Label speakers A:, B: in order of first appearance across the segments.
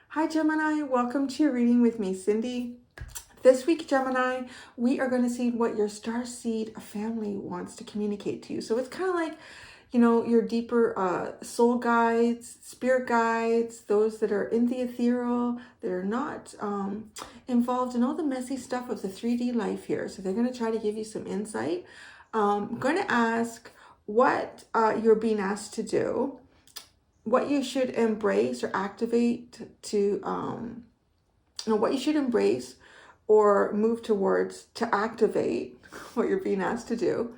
A: Hi Gemini, welcome to your reading with me, Cindy. This week, Gemini, we are going to see what your starseed family wants to communicate to you. So it's kind of like, your deeper soul guides, spirit guides, those that are in the ethereal, that are not involved in all the messy stuff of the 3D life here. So they're going to try to give you some insight. I'm going to ask what you're being asked to do, what you should embrace or activate to, what you should embrace or move towards to activate what you're being asked to do.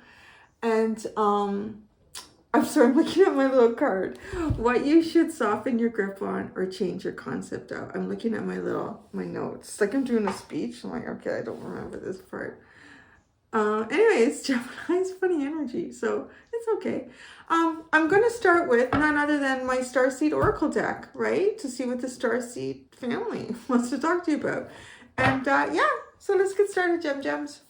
A: And I'm sorry, I'm looking at my little card. What you should soften your grip on or change your concept of. I'm looking at my notes. It's like I'm doing a speech. I'm like, okay, I don't remember this part. Anyways, Gemini's funny energy, so it's okay. I'm going to start with none other than my Starseed Oracle deck, right? To see what the Starseed family wants to talk to you about. And yeah, so let's get started, Gems.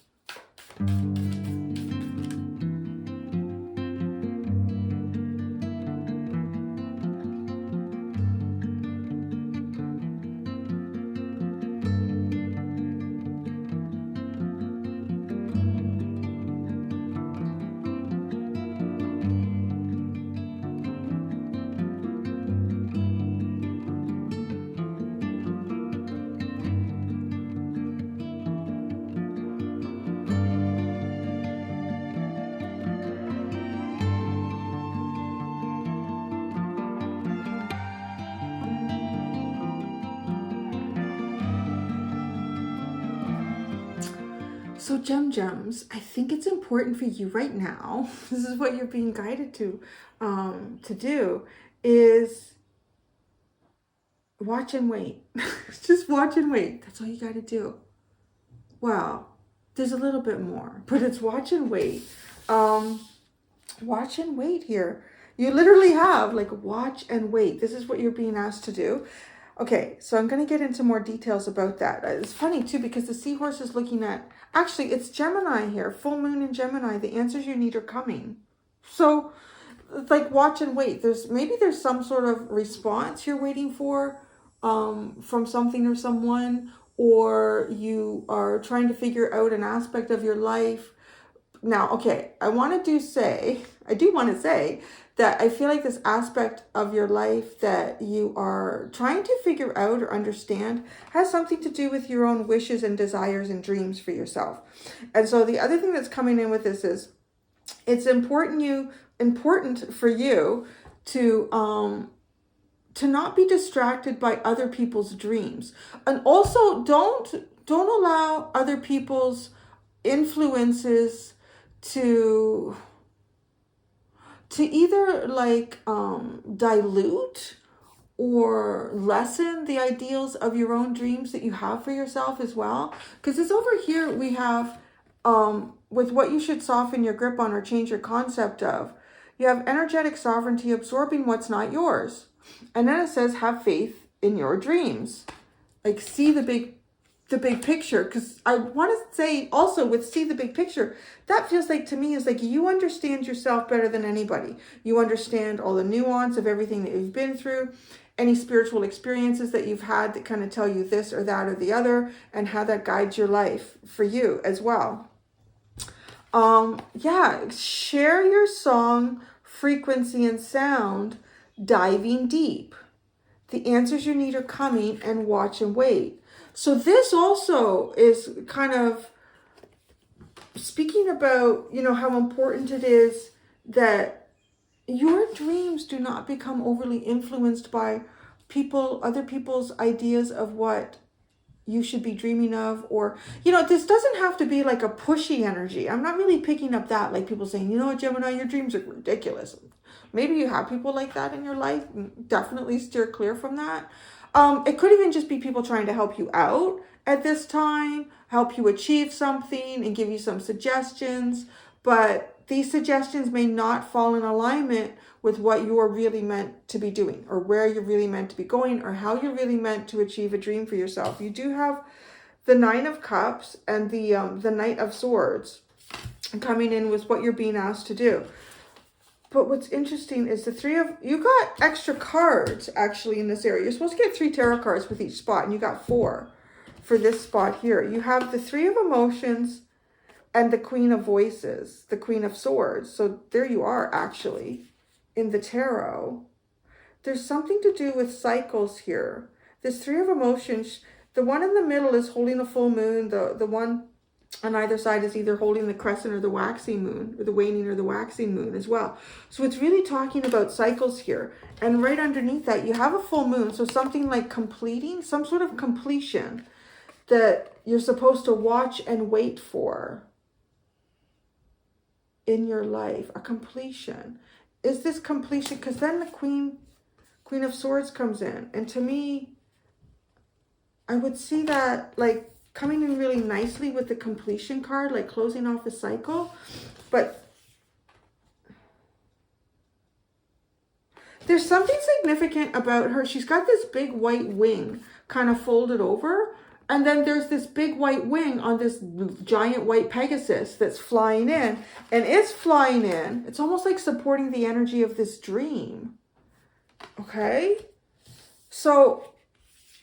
A: So Gems, I think it's important for you right now, this is what you're being guided to do, is watch and wait. Just watch and wait. That's all you got to do. Well, there's a little bit more, but it's watch and wait. Watch and wait here. You literally have like watch and wait. This is what you're being asked to do. Okay, so I'm going to get into more details about that. It's funny too, because the seahorse is looking at, actually it's Gemini here, full moon in Gemini. The answers you need are coming. So it's like watch and wait. There's some sort of response you're waiting for from something or someone, or you are trying to figure out an aspect of your life. Now, okay, I do want to say that I feel like this aspect of your life that you are trying to figure out or understand has something to do with your own wishes and desires and dreams for yourself. And so the other thing that's coming in with this is it's important for you to not be distracted by other people's dreams. And also don't allow other people's influences to either like dilute or lessen the ideals of your own dreams that you have for yourself as well. Because it's over here we have with what you should soften your grip on or change your concept of. You have energetic sovereignty, absorbing what's not yours. And then it says have faith in your dreams. Like see the big picture, because I want to say also with see the big picture, that feels like to me is like you understand yourself better than anybody. You understand all the nuance of everything that you've been through, any spiritual experiences that you've had that kind of tell you this or that or the other, and how that guides your life for you as well. Yeah, share your song, frequency, and sound, diving deep. The answers you need are coming, and watch and wait. So this also is kind of speaking about, how important it is that your dreams do not become overly influenced by other people's ideas of what you should be dreaming of. Or, this doesn't have to be like a pushy energy. I'm not really picking up that, like people saying, Gemini, your dreams are ridiculous. Maybe you have people like that in your life. Definitely steer clear from that. It could even just be people trying to help you out at this time, help you achieve something and give you some suggestions. But these suggestions may not fall in alignment with what you're really meant to be doing, or where you're really meant to be going, or how you're really meant to achieve a dream for yourself. You do have the 9 of Cups and the Knight of Swords. coming in with what you're being asked to do. But what's interesting is you got extra cards actually in this area. You're supposed to get 3 tarot cards with each spot, and you got 4 for this spot here. You have the 3 of Emotions and the Queen of Voices, the Queen of Swords. So there you are actually in the tarot. There's something to do with cycles here. This 3 of Emotions, the one in the middle is holding a full moon. The one on either side is either holding the crescent or the waxing moon, or the waning or the waxing moon as well. So it's really talking about cycles here. And right underneath that, you have a full moon. So something like completing, some sort of completion that you're supposed to watch and wait for in your life. A completion. Is this completion? Because then the Queen of Swords comes in. And to me, I would see that like coming in really nicely with the completion card, like closing off a cycle. But there's something significant about her. She's got this big white wing kind of folded over. And then there's this big white wing on this giant white Pegasus that's flying in. And it's flying in. It's almost like supporting the energy of this dream. Okay? So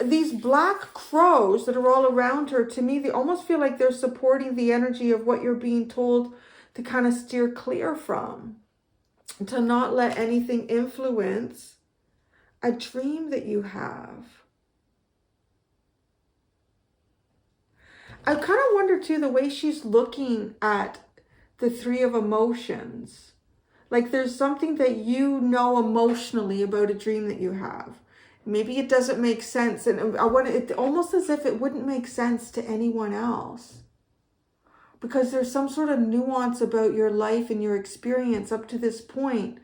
A: these black crows that are all around her, to me, they almost feel like they're supporting the energy of what you're being told to kind of steer clear from. To not let anything influence a dream that you have. I kind of wonder too, the way she's looking at the 3 of Emotions. Like there's something that you know emotionally about a dream that you have. Maybe it doesn't make sense. And I want it almost as if it wouldn't make sense to anyone else. Because there's some sort of nuance about your life and your experience up to this point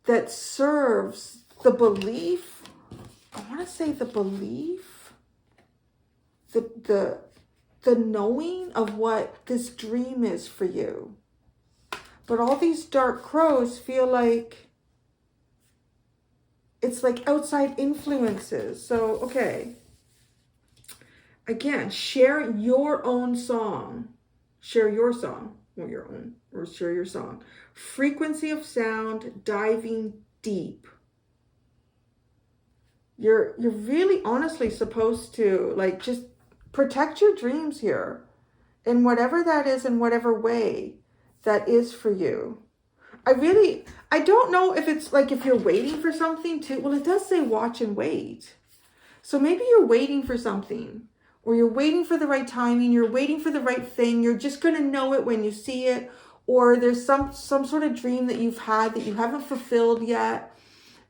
A: that serves the belief. I want to say the belief. The knowing of what this dream is for you. But all these dark crows feel like it's like outside influences. So, okay. Again, share your own song. Share your song. Or your own. Or share your song. Frequency of sound, diving deep. You're really honestly supposed to like just protect your dreams here. In whatever that is, in whatever way that is for you. I don't know if it's like if you're waiting for something too. Well, it does say watch and wait. So maybe you're waiting for something. Or you're waiting for the right timing. You're waiting for the right thing. You're just going to know it when you see it. Or there's some sort of dream that you've had that you haven't fulfilled yet.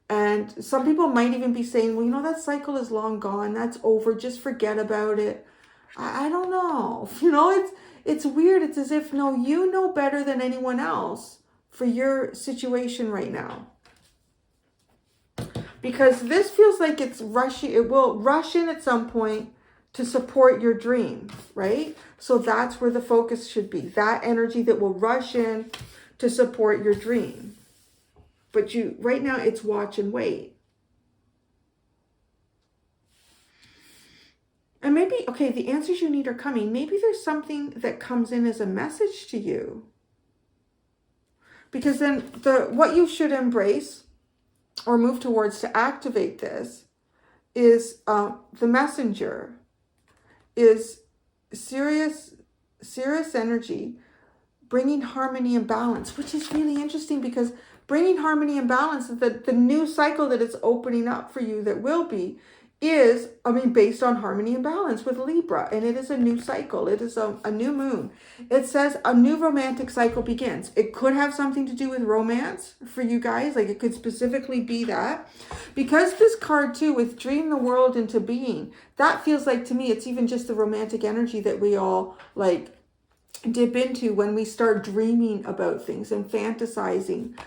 A: And some people might even be saying, well, you know, that cycle is long gone. That's over. Just forget about it. I don't know. You know, it's weird. It's as if, no, you know better than anyone else for your situation right now. Because this feels like it's rushing. It will rush in at some point to support your dream, right? So that's where the focus should be. That energy that will rush in to support your dream. But right now it's watch and wait. And maybe, okay, the answers you need are coming. Maybe there's something that comes in as a message to you. Because then what you should embrace or move towards to activate this is the messenger, is serious energy, bringing harmony and balance, which is really interesting because bringing harmony and balance, the new cycle that it's opening up for you that will be, is, based on harmony and balance with Libra. And it is a new cycle. It is a new moon. It says a new romantic cycle begins. It could have something to do with romance for you guys. Like it could specifically be that. Because this card too, with dream the world into being, that feels like to me, it's even just the romantic energy that we all like dip into when we start dreaming about things and fantasizing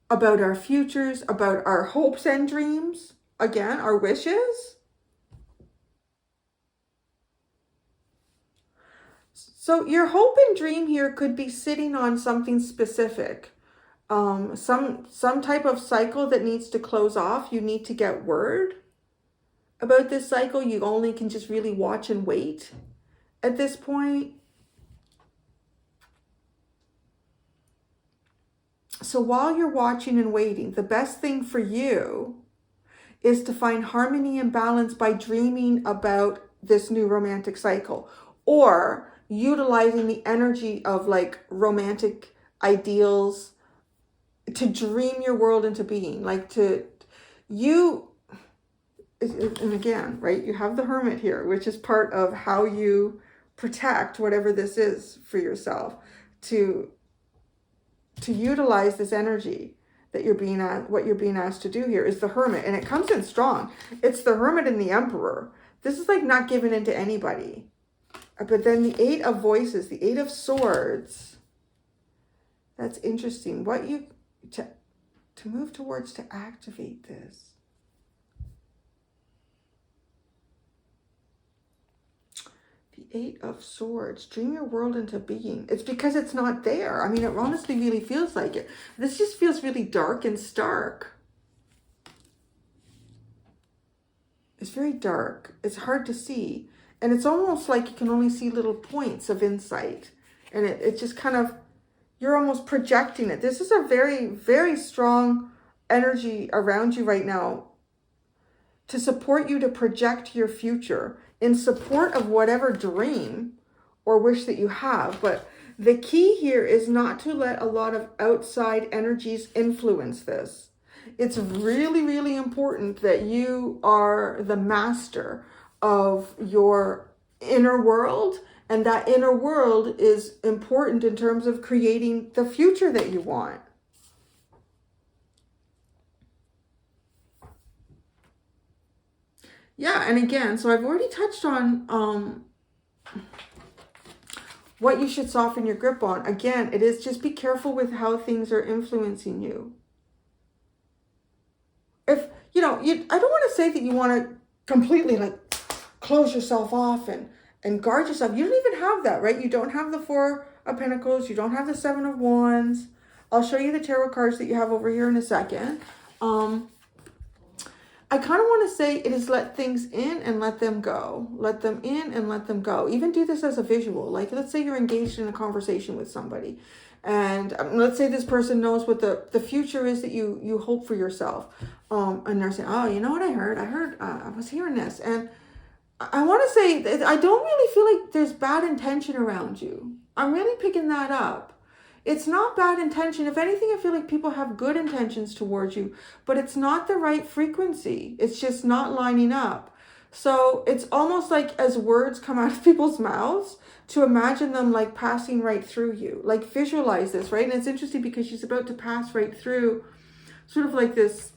A: about our futures, about our hopes and dreams, again, our wishes. So your hope and dream here could be sitting on something specific. Some type of cycle that needs to close off. You need to get word about this cycle. You only can just really watch and wait at this point. So while you're watching and waiting, the best thing for you is to find harmony and balance by dreaming about this new romantic cycle, or utilizing the energy of like romantic ideals to dream your world into being. Like and again, right, you have the Hermit here, which is part of how you protect whatever this is for yourself, to utilize this energy that what you're being asked to do here is the Hermit, and it comes in strong. It's the Hermit and the Emperor. This is like not giving in to anybody. But then the Eight of Voices, the Eight of Swords, that's interesting. What you to move towards to activate this. The Eight of Swords, dream your world into being. It's because it's not there. I mean, it honestly really feels like it. This just feels really dark and stark. It's very dark. It's hard to see. And it's almost like you can only see little points of insight. And it just kind of, you're almost projecting it. This is a very, very strong energy around you right now to support you to project your future in support of whatever dream or wish that you have. But the key here is not to let a lot of outside energies influence this. It's really, really important that you are the master of your inner world. And that inner world is important in terms of creating the future that you want. Yeah, and again, so I've already touched on what you should soften your grip on. Again, it is just be careful with how things are influencing you. If, I don't want to say that you want to completely like close yourself off and guard yourself. You don't even have that, right? You don't have the Four of Pentacles. You don't have the Seven of Wands. I'll show you the tarot cards that you have over here in a second. I kind of want to say it is let things in and let them go. Let them in and let them go. Even do this as a visual. Like, let's say you're engaged in a conversation with somebody. And let's say this person knows what the future is that you hope for yourself. And they're saying, oh, you know what I heard? I was hearing this. And I want to say that I don't really feel like there's bad intention around you. I'm really picking that up. It's not bad intention. If anything, I feel like people have good intentions towards you, but it's not the right frequency. It's just not lining up. So it's almost like as words come out of people's mouths, to imagine them like passing right through you. Like visualize this, right? And it's interesting because she's about to pass right through sort of like this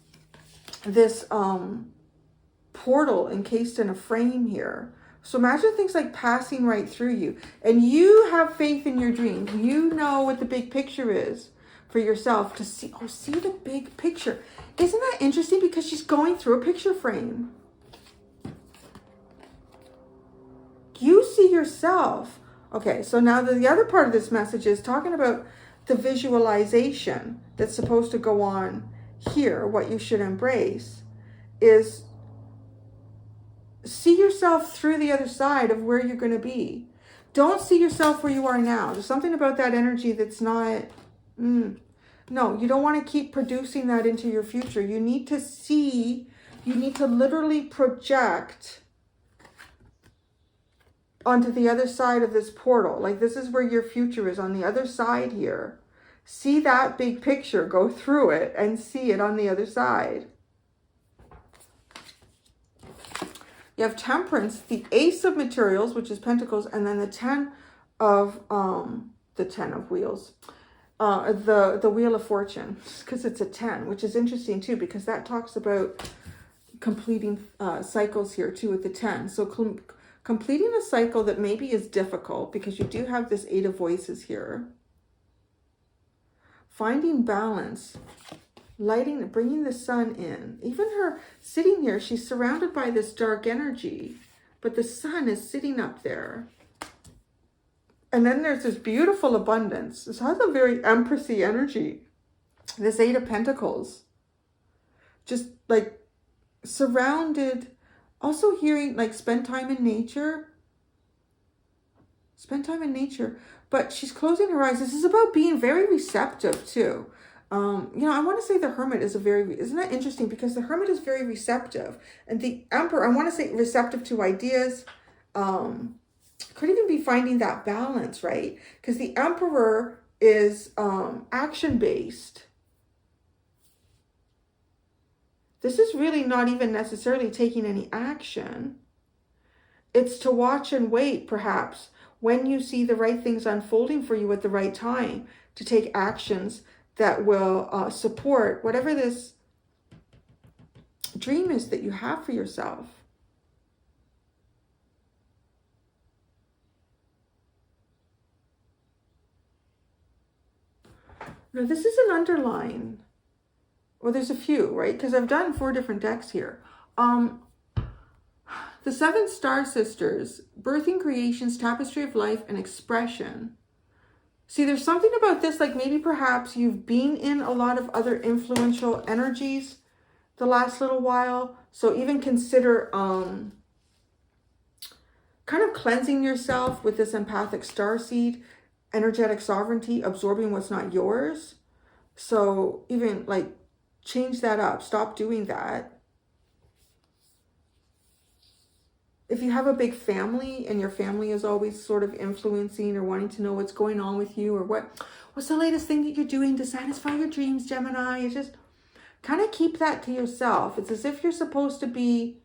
A: portal encased in a frame here. So imagine things like passing right through you, and you have faith in your dream. You know what the big picture is for yourself to see. Oh, see the big picture. Isn't that interesting? Because she's going through a picture frame. You see yourself. Okay, so now the other part of this message is talking about the visualization that's supposed to go on here. What you should embrace is see yourself through the other side of where you're going to be. Don't see yourself where you are now. There's something about that energy that's not... No, you don't want to keep producing that into your future. You need to see, you need to literally project onto the other side of this portal. Like this is where your future is, on the other side here. See that big picture, go through it and see it on the other side. You have Temperance, the Ace of Materials, which is Pentacles, and then the Ten of Wheels, the Wheel of Fortune, because it's a 10, which is interesting too, because that talks about completing cycles here too with the 10. So completing a cycle that maybe is difficult, because you do have this 8 of Voices here. Finding balance. Bringing the sun in. Even her sitting here, she's surrounded by this dark energy, but the sun is sitting up there. And then there's this beautiful abundance. This has a very empressy energy. This 8 of Pentacles. Just like surrounded. Also hearing like spend time in nature. Spend time in nature. But she's closing her eyes. This is about being very receptive too. You know, I want to say the Hermit is isn't that interesting? Because the Hermit is very receptive. And the Emperor, I want to say receptive to ideas. Could even be finding that balance, right? Because the Emperor is action-based. This is really not even necessarily taking any action. It's to watch and wait, perhaps, when you see the right things unfolding for you at the right time, to take actions that will support whatever this dream is that you have for yourself. Now, this is an underline. Well, there's a few, right? Because I've done 4 different decks here. The 7 Star Sisters, Birthing Creations, Tapestry of Life, and Expression. See, there's something about this, like maybe perhaps you've been in a lot of other influential energies the last little while. So even consider kind of cleansing yourself with this empathic starseed, energetic sovereignty, absorbing what's not yours. So even like change that up. Stop doing that. If you have a big family and your family is always sort of influencing or wanting to know what's going on with you or what's the latest thing that you're doing to satisfy your dreams, Gemini, it's just kind of keep that to yourself. It's as if you're supposed to be,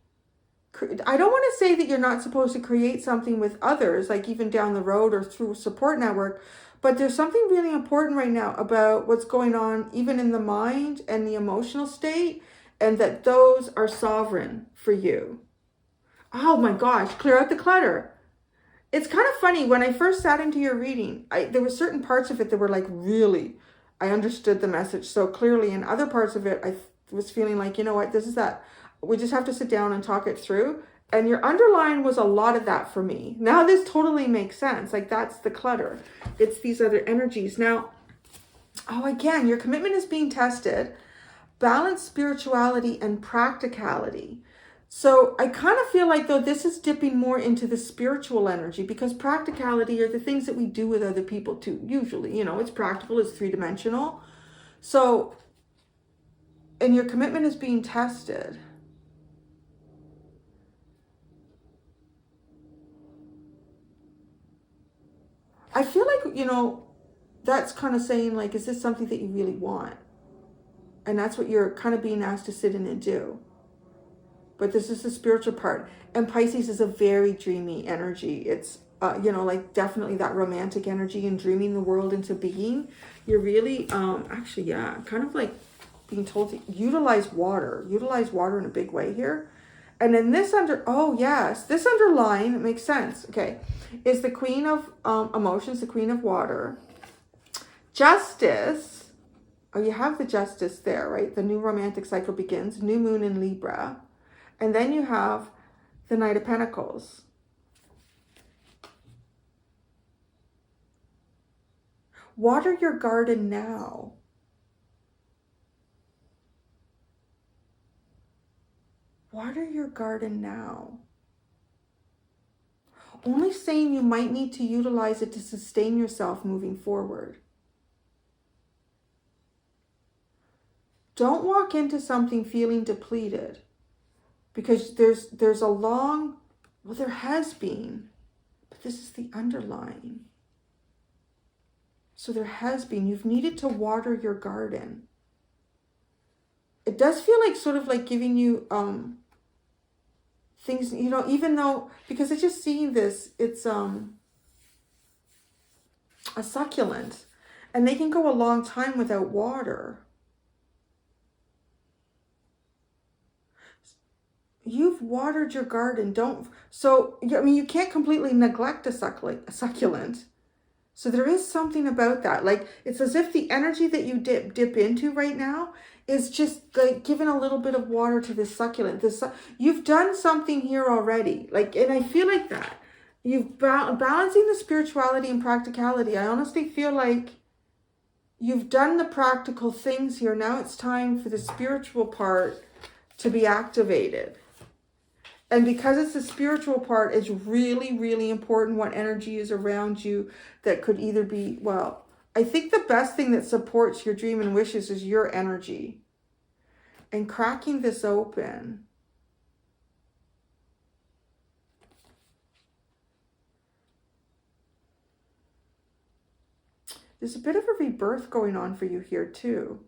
A: I don't want to say that you're not supposed to create something with others, like even down the road or through a support network, but there's something really important right now about what's going on even in the mind and the emotional state, and that those are sovereign for you. Oh my gosh, clear out the clutter. It's kind of funny, when I first sat into your reading, there were certain parts of it that were like, really, I understood the message so clearly. And other parts of it, I was feeling like, you know what, this is that. We just have to sit down and talk it through. And your underline was a lot of that for me. Now this totally makes sense. Like that's the clutter. It's these other energies. Now, again, your commitment is being tested. Balance spirituality and practicality. So I kind of feel like though this is dipping more into the spiritual energy, because practicality are the things that we do with other people too. Usually, you know, it's practical, it's 3-dimensional. So, and your commitment is being tested. I feel like, you know, that's kind of saying like, is this something that you really want? And that's what you're kind of being asked to sit in and do. But this is the spiritual part. And Pisces is a very dreamy energy. It's, you know, like definitely that romantic energy and dreaming the world into being. You're really, actually, yeah, kind of like being told to utilize water in a big way here. And then this this underline, it makes sense. Okay. Is the Queen of Emotions, the Queen of Water. Justice. Oh, you have the Justice there, right? The new romantic cycle begins. New moon in Libra. And then you have the Knight of Pentacles. Water your garden now. Water your garden now. Only saying you might need to utilize it to sustain yourself moving forward. Don't walk into something feeling depleted. Because there's a long, well, there has been, but this is the underlying. So there has been, you've needed to water your garden. It does feel like sort of like giving you things, you know, even though, because it's just seeing this, it's a succulent, and they can go a long time without water. You've watered your garden. So, I mean, you can't completely neglect a succulent. So there is something about that. Like, it's as if the energy that you dip into right now is just like giving a little bit of water to this succulent. You've done something here already. Like, and I feel like that. You've balancing the spirituality and practicality. I honestly feel like you've done the practical things here. Now it's time for the spiritual part to be activated. And because it's the spiritual part, it's really, really important what energy is around you that could either be, well, I think the best thing that supports your dream and wishes is your energy. And cracking this open, there's a bit of a rebirth going on for you here too.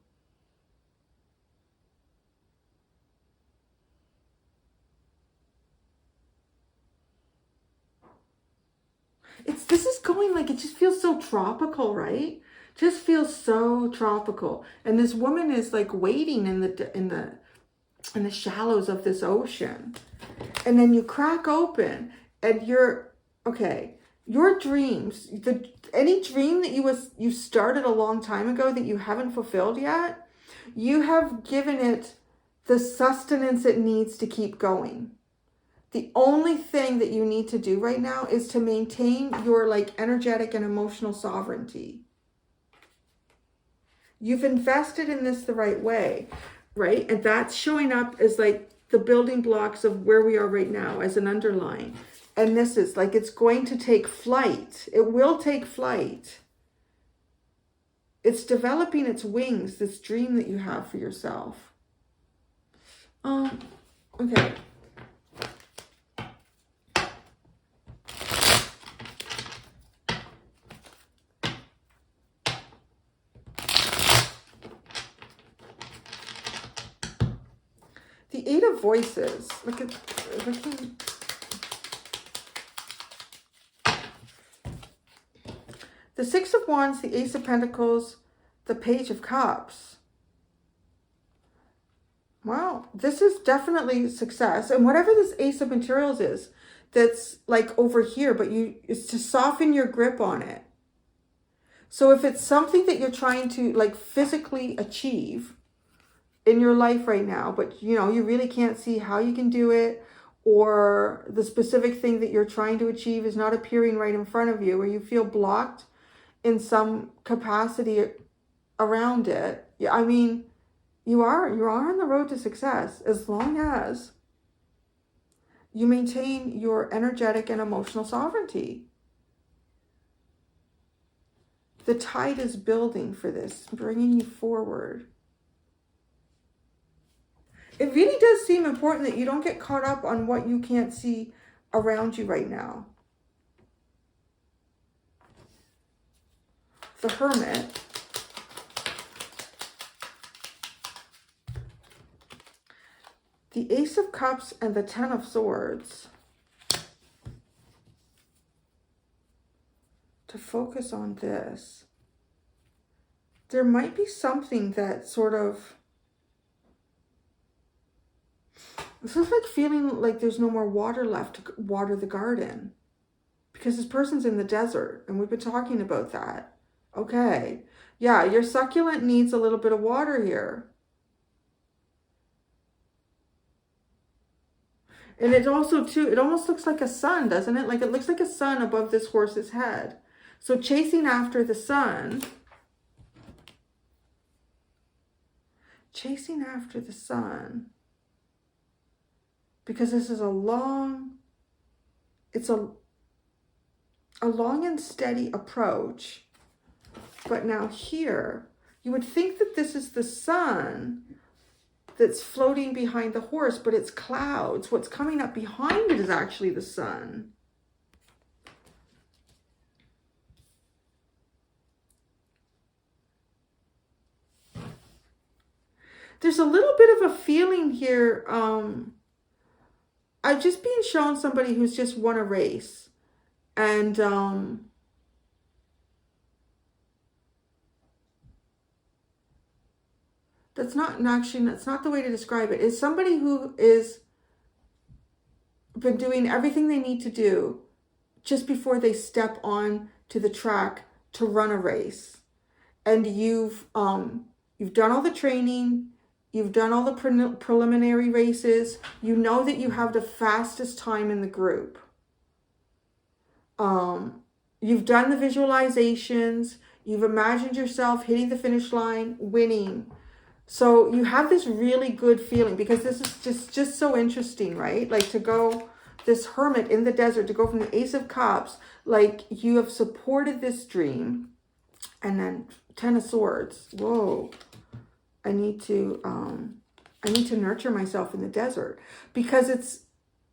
A: This is going like, it just feels so tropical, right? Just feels so tropical. And this woman is like waiting in the shallows of this ocean. And then you crack open and your dreams, any dream that you started a long time ago that you haven't fulfilled yet, you have given it the sustenance it needs to keep going. The only thing that you need to do right now is to maintain your like energetic and emotional sovereignty. You've invested in this the right way, right? And that's showing up as like the building blocks of where we are right now as an underline. And this is like, it's going to take flight. It will take flight. It's developing its wings, this dream that you have for yourself. Okay. The Eight of Voices. Look at the Six of Wands, the Ace of Pentacles, the Page of Cups. Wow, this is definitely success. And whatever this Ace of Materials is, that's like over here, but it's to soften your grip on it. So if it's something that you're trying to like physically achieve in your life right now, but you know, you really can't see how you can do it, or the specific thing that you're trying to achieve is not appearing right in front of you, or you feel blocked in some capacity around it. I mean, you are on the road to success as long as you maintain your energetic and emotional sovereignty. The tide is building for this, bringing you forward. It really does seem important that you don't get caught up on what you can't see around you right now. The Hermit. The Ace of Cups and the Ten of Swords. To focus on this. There might be something that sort of... This is like feeling like there's no more water left to water the garden. Because this person's in the desert, and we've been talking about that. Okay. Yeah, your succulent needs a little bit of water here. And it also, too, it almost looks like a sun, doesn't it? Like it looks like a sun above this horse's head. So chasing after the sun. Chasing after the sun. Because this is a long and steady approach. But now here, you would think that this is the sun that's floating behind the horse, but it's clouds. What's coming up behind it is actually the sun. There's a little bit of a feeling here. I've just been shown somebody who's just won a race. And that's not the way to describe it. It's somebody who is been doing everything they need to do just before they step on to the track to run a race. And you've done all the training. You've done all the preliminary races. You know that you have the fastest time in the group. You've done the visualizations. You've imagined yourself hitting the finish line, winning. So you have this really good feeling, because this is just so interesting, right? Like to go, this hermit in the desert, to go from the Ace of Cups, like you have supported this dream. And then Ten of Swords. Whoa. I need to nurture myself in the desert, because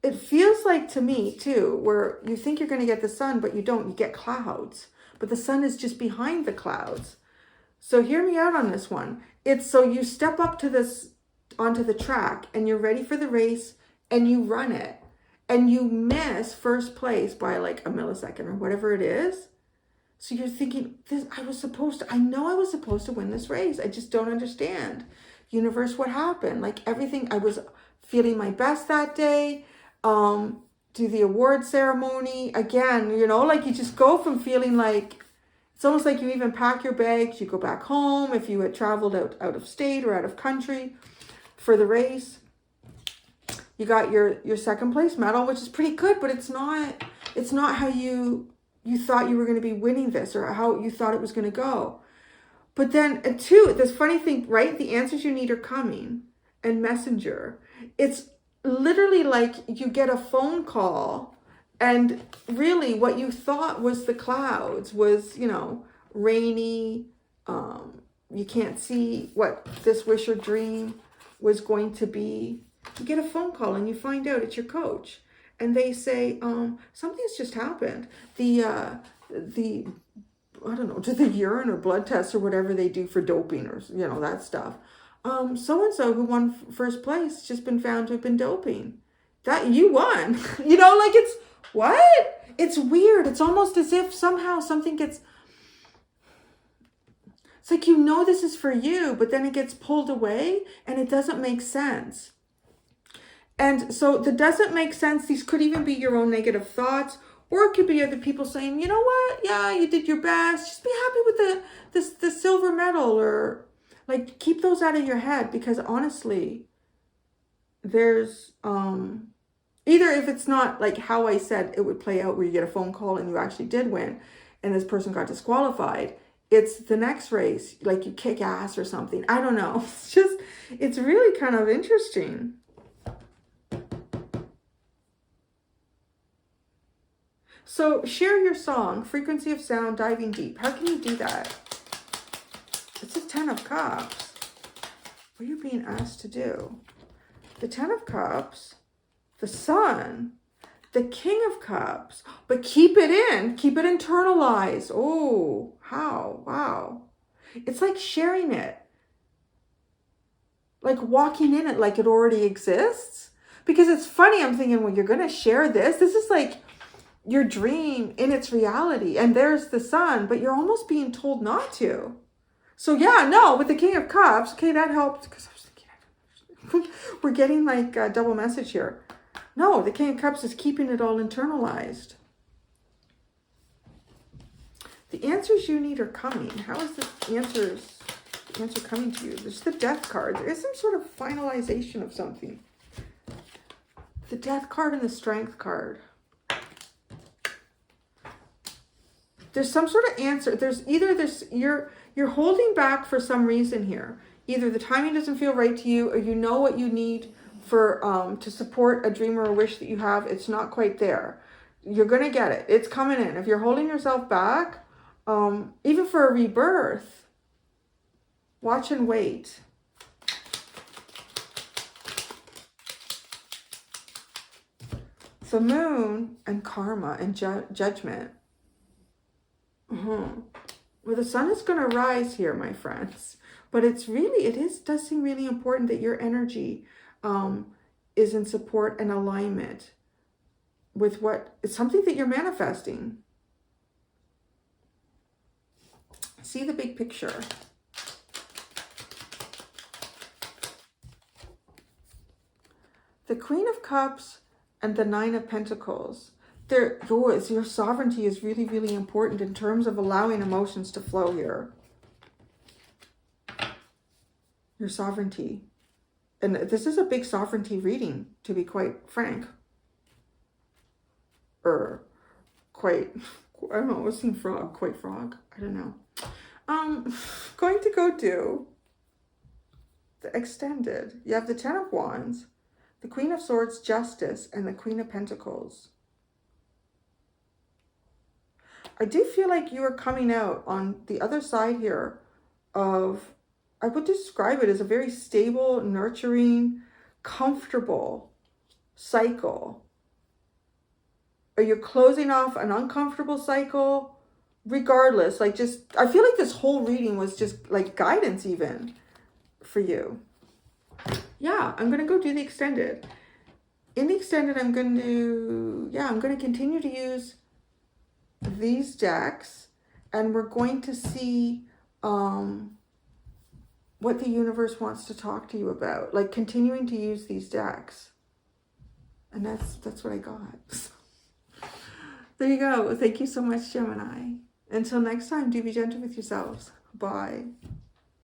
A: it feels like to me too, where you think you're going to get the sun, but you don't. You get clouds, but the sun is just behind the clouds. So hear me out on this one. It's so you step up to onto the track and you're ready for the race and you run it and you miss first place by like a millisecond or whatever it is. So you're thinking, I know I was supposed to win this race. I just don't understand. Universe, what happened? Like everything, I was feeling my best that day. Do the award ceremony. Again, you know, like you just go from feeling like, it's almost like you even pack your bags, you go back home if you had traveled out of state or out of country for the race. You got your second place medal, which is pretty good, but it's not how you thought you were going to be winning this or how you thought it was going to go. But then, two, this funny thing, right? The answers you need are coming. And messenger. It's literally like you get a phone call and really what you thought was the clouds was, you know, rainy. You can't see what this wish or dream was going to be. You get a phone call and you find out it's your coach. And they say, something's just happened. I don't know, just the urine or blood tests or whatever they do for doping or, you know, that stuff. So-and-so who won first place just been found to have been doping. That you won. You know, like it's, what? It's weird. It's almost as if somehow something gets, it's like, you know, this is for you, but then it gets pulled away and it doesn't make sense. And so the doesn't make sense, these could even be your own negative thoughts, or it could be other people saying, you know what, yeah, you did your best, just be happy with the silver medal, or like keep those out of your head, because honestly, there's either if it's not like how I said it would play out where you get a phone call and you actually did win and this person got disqualified, it's the next race, like you kick ass or something. I don't know. It's really kind of interesting. So share your song, frequency of sound, diving deep. How can you do that? It's a 10 of Cups. What are you being asked to do? The 10 of Cups, the Sun, the King of Cups, but keep it in, keep it internalized. Oh, how? Wow. It's like sharing it. Like walking in it like it already exists. Because it's funny, I'm thinking, well, you're going to share this. This is like your dream in its reality. And there's the Sun, but you're almost being told not to. So yeah, no, with the King of Cups, okay, that helped. Because I was thinking, we're getting like a double message here. No, the King of Cups is keeping it all internalized. The answers you need are coming. How is the answer coming to you? There's the Death card. There is some sort of finalization of something. The Death card and the Strength card. There's some sort of answer. There's either this, you're holding back for some reason here. Either the timing doesn't feel right to you, or you know what you need for to support a dream or a wish that you have. It's not quite there. You're going to get it. It's coming in. If you're holding yourself back, even for a rebirth, watch and wait. The Moon and karma and judgment. Well, the Sun is going to rise here, my friends. But does seem really important that your energy is in support and alignment with it's something that you're manifesting. See the big picture. The Queen of Cups and the Nine of Pentacles. Your sovereignty is really, really important in terms of allowing emotions to flow here. Your sovereignty. And this is a big sovereignty reading, to be quite frank. Or quite, I don't know, I was seeing frog, quite frog. I don't know. Going to go do the extended. You have the 10 of Wands, the Queen of Swords, Justice, and the Queen of Pentacles. I do feel like you are coming out on the other side here of, I would describe it as a very stable, nurturing, comfortable cycle. Or you're closing off an uncomfortable cycle. Regardless, like, just, I feel like this whole reading was just like guidance even for you. Yeah, I'm going to go do the extended. In the extended, I'm going to continue to use these decks, and we're going to see what the universe wants to talk to you about, like continuing to use these decks. And that's what I got. There you go. Thank you so much, Gemini. Until next time, do be gentle with yourselves. Bye.